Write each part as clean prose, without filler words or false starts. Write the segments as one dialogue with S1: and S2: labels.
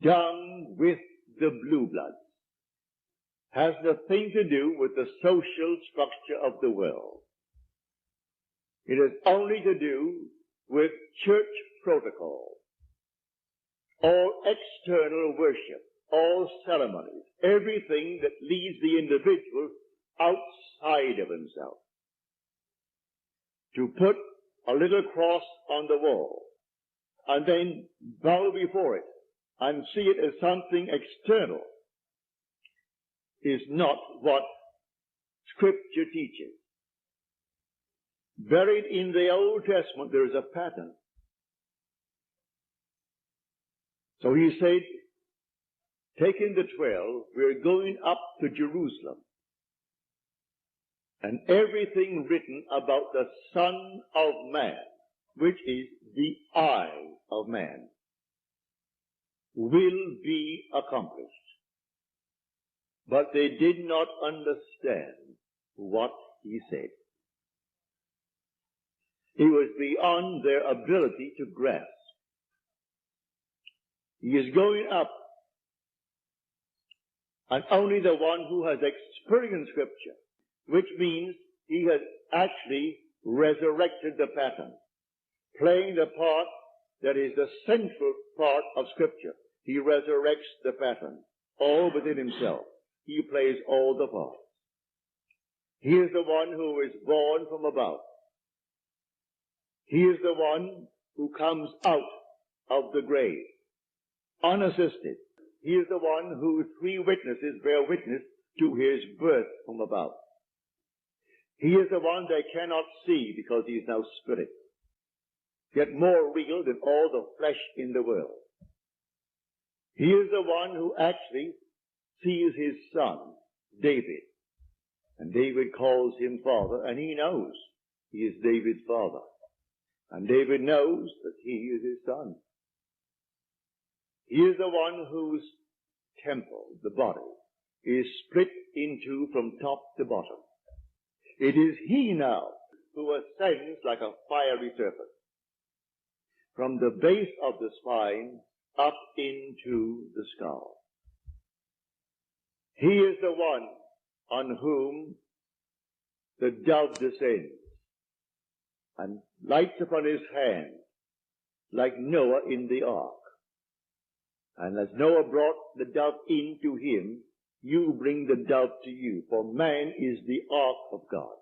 S1: down with the blue bloods, has nothing to do with the social structure of the world. It has only to do with church protocol, all external worship, all ceremonies, everything that leads the individual outside of himself. To put a little cross on the wall and then bow before it and see it as something external is not what Scripture teaches. Buried in the Old Testament, there is a pattern. So he said, taking the 12, we're going up to Jerusalem. And everything written about the Son of Man, which is the eye of man, will be accomplished. But they did not understand what he said. It was beyond their ability to grasp. He is going up, and only the one who has experienced Scripture, which means he has actually resurrected the pattern, playing the part that is the central part of Scripture. He resurrects the pattern, all within himself. He plays all the parts. He is the one who is born from above. He is the one who comes out of the grave, unassisted. He is the one whose 3 witnesses bear witness to his birth from above. He is the one they cannot see because he is now spirit, yet more real than all the flesh in the world. He is the one who actually sees his son, David, and David calls him father, and he knows he is David's father. And David knows that he is his son. He is the one whose temple, the body, is split into from top to bottom. It is he now who ascends like a fiery serpent from the base of the spine up into the skull. He is the one on whom the dove descends and lights upon his hand like Noah in the ark. And as Noah brought the dove into him, you bring the dove to you, for man is the ark of God.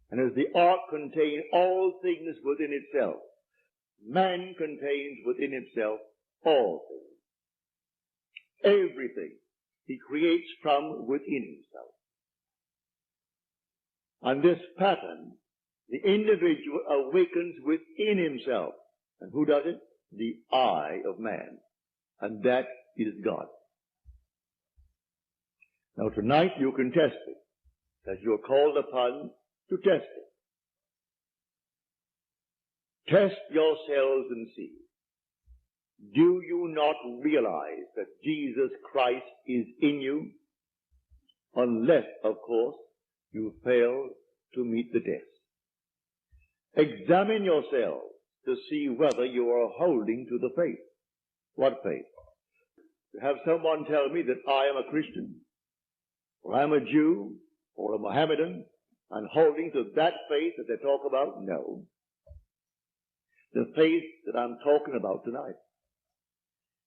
S1: And as the ark contains all things within itself, man contains within himself all things. Everything he creates from within himself. And this pattern, the individual awakens within himself. And who does it? The eye of man. And that is God. Now tonight you can test it, because you are called upon to test it. Test yourselves and see. Do you not realize that Jesus Christ is in you? Unless, of course, you fail to meet the test. Examine yourselves to see whether you are holding to the faith. What faith? To have someone tell me that I am a Christian, or I'm a Jew, or a Mohammedan, and holding to that faith that they talk about? No. The faith that I'm talking about tonight.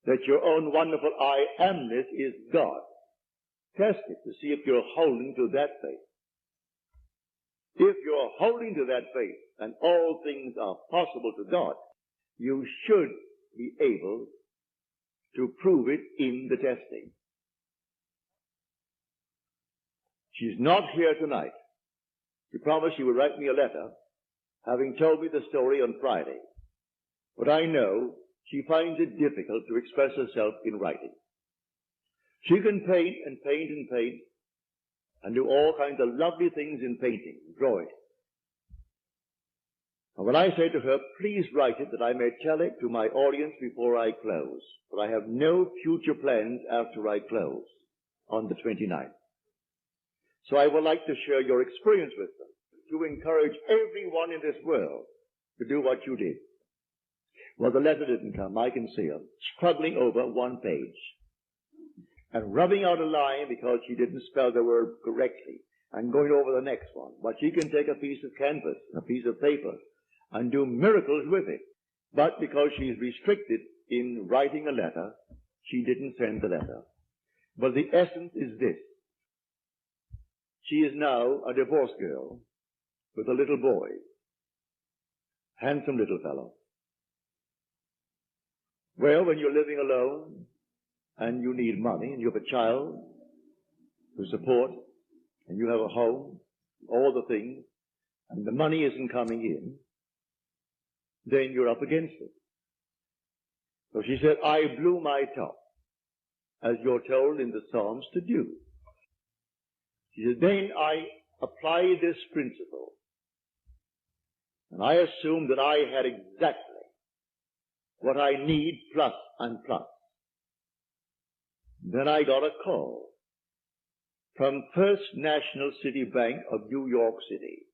S1: That your own wonderful I amness is God. Test it to see if you're holding to that faith. If you're holding to that faith, and all things are possible to God, you should be able to prove it in the testing. She's not here tonight. She promised she would write me a letter, having told me the story on Friday. But I know she finds it difficult to express herself in writing. She can paint and paint and paint, and do all kinds of lovely things in painting, drawing. And when I say to her, please write it that I may tell it to my audience before I close, for I have no future plans after I close on the 29th. So I would like to share your experience with them, to encourage everyone in this world to do what you did. Well, the letter didn't come. I can see her struggling over one page and rubbing out a line because she didn't spell the word correctly and going over the next one. But she can take a piece of canvas, a piece of paper, and do miracles with it. But because she's restricted in writing a letter, she didn't send the letter. But the essence is this. She is now a divorced girl with a little boy. Handsome little fellow. Well, when you're living alone and you need money and you have a child to support and you have a home, all the things, and the money isn't coming in, then you're up against it. So she said, I blew my top, as you're told in the Psalms to do. She said, then I applied this principle, and I assumed that I had exactly what I need plus and plus. Then I got a call from First National City Bank of New York City.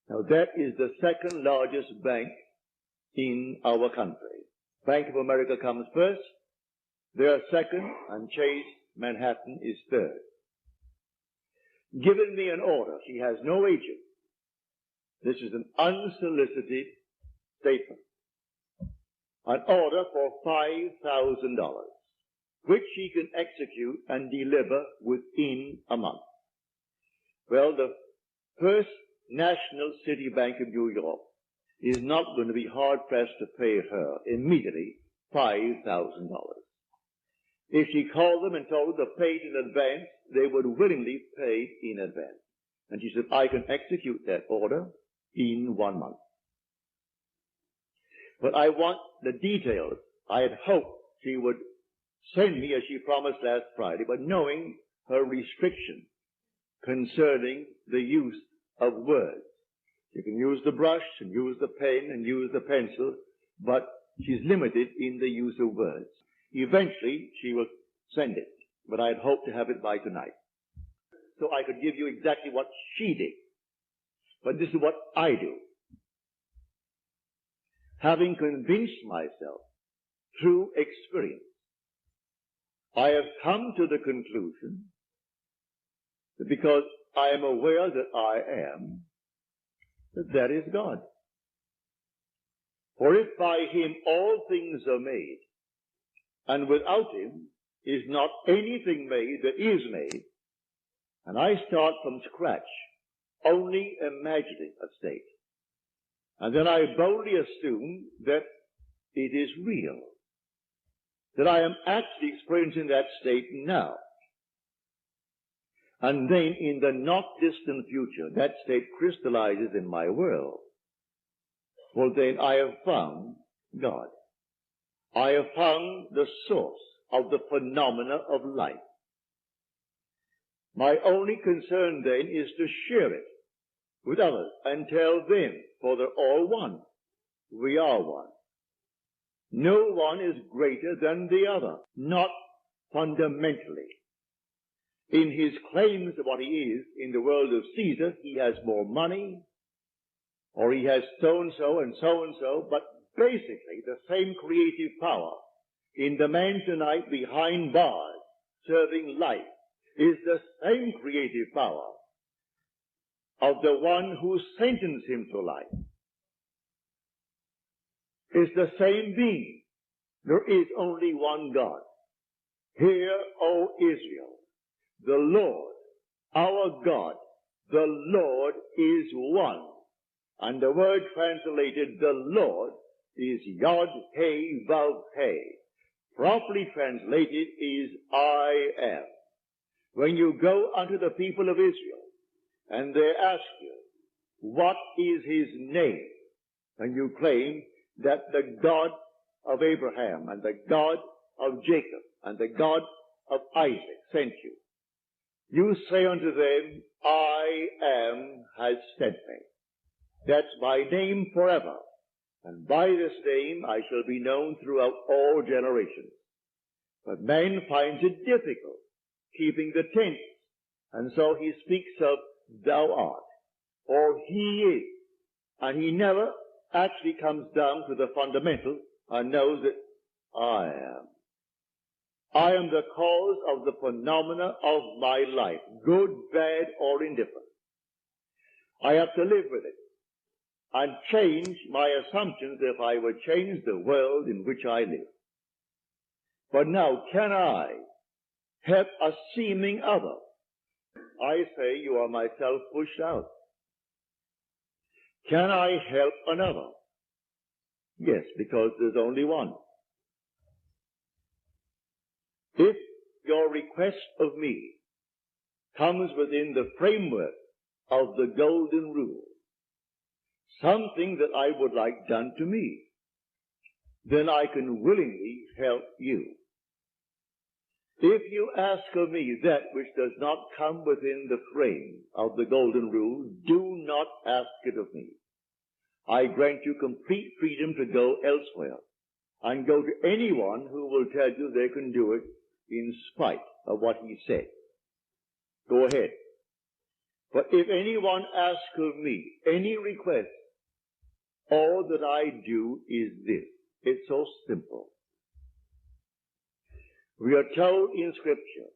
S1: Now that is the second largest bank in our country. Bank of America comes first, they are second, and Chase Manhattan is third. Given me an order. She has no agent. This is an unsolicited statement. An order for $5,000, which she can execute and deliver within a month. Well, the First National City Bank of New York is not going to be hard-pressed to pay her immediately $5,000. If she called them and told them to pay it in advance, they would willingly pay in advance. And she said, I can execute that order in 1 month. But I want the details. I had hoped she would send me as she promised last Friday, but knowing her restriction concerning the use of words. She can use the brush and use the pen and use the pencil, but she's limited in the use of words. Eventually, she will send it, but I'd hoped to have it by tonight. So I could give you exactly what she did. But this is what I do. Having convinced myself through experience, I have come to the conclusion that because I am aware that I am, that is God. For if by him all things are made, and without him is not anything made that is made, and I start from scratch, only imagining a state, and then I boldly assume that it is real, that I am actually experiencing that state now. And then in the not distant future, that state crystallizes in my world. Well, then I have found God. I have found the source of the phenomena of life. My only concern then is to share it with others and tell them, for they're all one. We are one. No one is greater than the other, not fundamentally. In his claims of what he is in the world of Caesar, he has more money, or he has so-and-so and so-and-so, but basically the same creative power in the man tonight behind bars serving life is the same creative power of the one who sentenced him to life. It's the same being. There is only one God. Hear, O Israel, the Lord, our God, the Lord is one. And the word translated, the Lord, is Yod He Vav He. Properly translated is I am. When you go unto the people of Israel, and they ask you, what is his name? And you claim that the God of Abraham, and the God of Jacob, and the God of Isaac sent you. You say unto them, I am has sent me. That's my name forever. And by this name I shall be known throughout all generations. But man finds it difficult keeping the tense. And so he speaks of thou art, or he is. And he never actually comes down to the fundamental and knows that I am. I am the cause of the phenomena of my life, good, bad, or indifferent. I have to live with it and change my assumptions if I would change the world in which I live. But now, can I help a seeming other? I say you are myself pushed out. Can I help another? Yes, because there's only one. If your request of me comes within the framework of the golden rule, something that I would like done to me, then I can willingly help you. If you ask of me that which does not come within the frame of the golden rule, do not ask it of me. I grant you complete freedom to go elsewhere and go to anyone who will tell you they can do it in spite of what he said. Go ahead. But if anyone asks of me any request, all that I do is this. It's so simple. We are told in Scripture,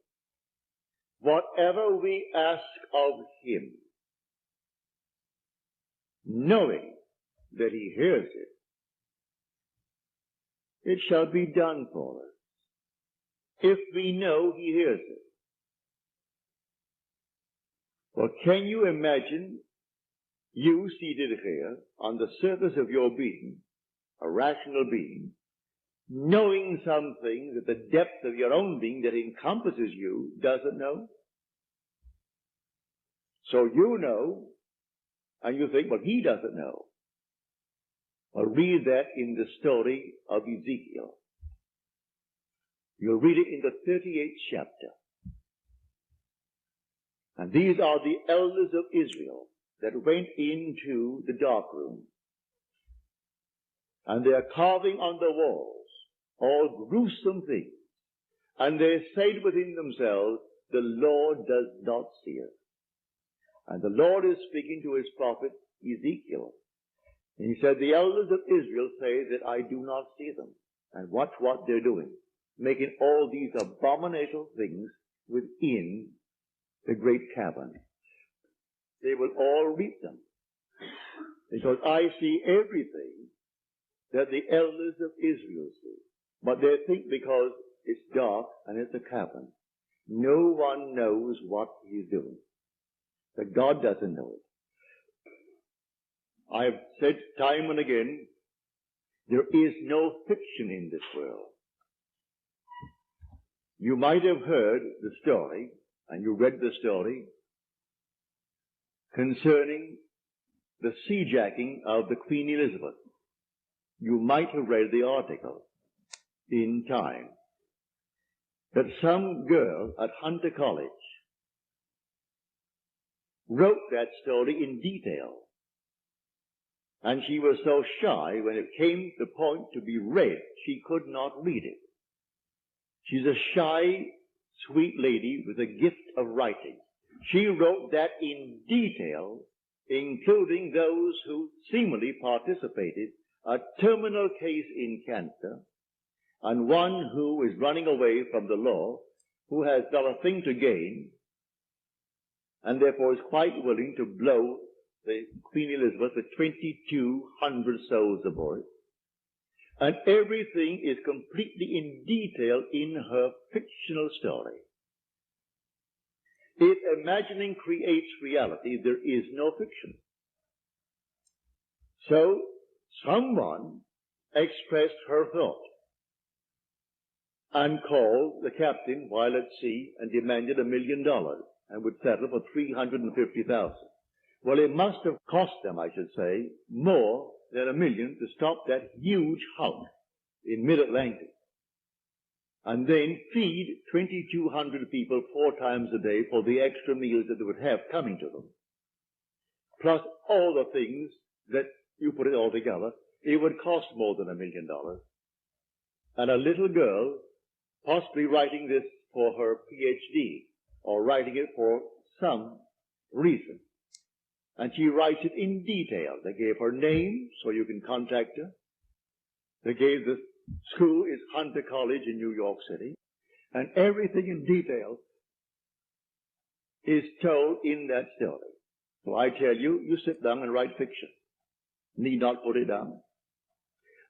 S1: whatever we ask of him, knowing that he hears it, it shall be done for us. If we know he hears it. Well, can you imagine you seated here on the surface of your being, a rational being, knowing something that the depth of your own being that encompasses you doesn't know? So you know, and you think, well, he doesn't know. Well, read that in the story of Ezekiel. You'll read it in the 38th chapter. And these are the elders of Israel that went into the dark room. And they are carving on the walls all gruesome things. And they said within themselves, the Lord does not see us. And the Lord is speaking to his prophet Ezekiel. And he said, the elders of Israel say that I do not see them. And watch what they're doing, making all these abominable things within the great cavern. They will all reap them. Because I see everything that the elders of Israel see. But they think because it's dark and it's a cavern, no one knows what he's doing. That God doesn't know it. I have said time and again, there is no fiction in this world. You might have heard the story, and you read the story, concerning the sea-jacking of the Queen Elizabeth. You might have read the article in Time that some girl at Hunter College wrote that story in detail. And she was so shy when it came to the point to be read, she could not read it. She's a shy, sweet lady with a gift of writing. She wrote that in detail, including those who seemingly participated, a terminal case in cancer, and one who is running away from the law, who has got a thing to gain, and therefore is quite willing to blow the Queen Elizabeth with 2,200 souls aboard. And everything is completely in detail in her fictional story. If imagining creates reality, there is no fiction. So, someone expressed her thought and called the captain while at sea and demanded $1 million and would settle for $350,000. Well, it must have cost them, I should say, more than $1 million to stop that huge hulk in mid-Atlantic and then feed 2,200 people 4 times a day for the extra meals that they would have coming to them. Plus all the things that, you put it all together, it would cost more than $1 million. And a little girl, possibly writing this for her PhD, or writing it for some reason, And she writes it in detail. They gave her name so you can contact her. They gave the school is Hunter College in New York City. And everything in detail is told in that story. So I tell you, you sit down and write fiction. Need not put it down.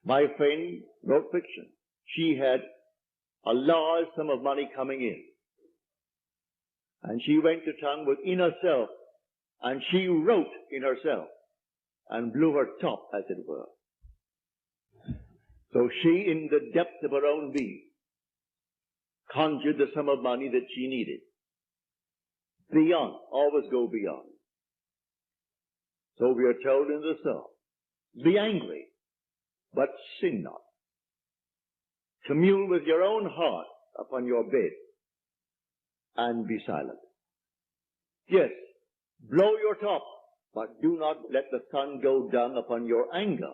S1: My friend wrote fiction. She had a large sum of money coming in. And she went to town within herself. And she wrote in herself. And blew her top, as it were. So she, in the depth of her own being, conjured the sum of money that she needed. Beyond. Always go beyond. So we are told in the psalm, be angry, but sin not. Commune with your own heart upon your bed, and be silent. Yes, blow your top, but do not let the sun go down upon your anger.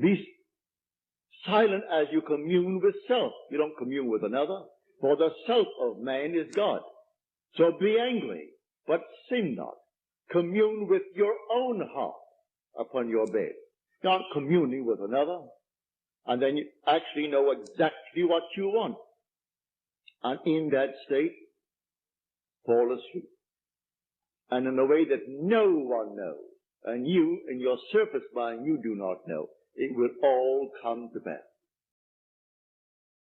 S1: Be silent as you commune with self. You don't commune with another, for the self of man is God. So be angry, but sin not. Commune with your own heart upon your bed. Not communing with another, and then you actually know exactly what you want. And in that state, fall asleep. And in a way that no one knows, and you, in your surface mind, you do not know, it will all come to pass.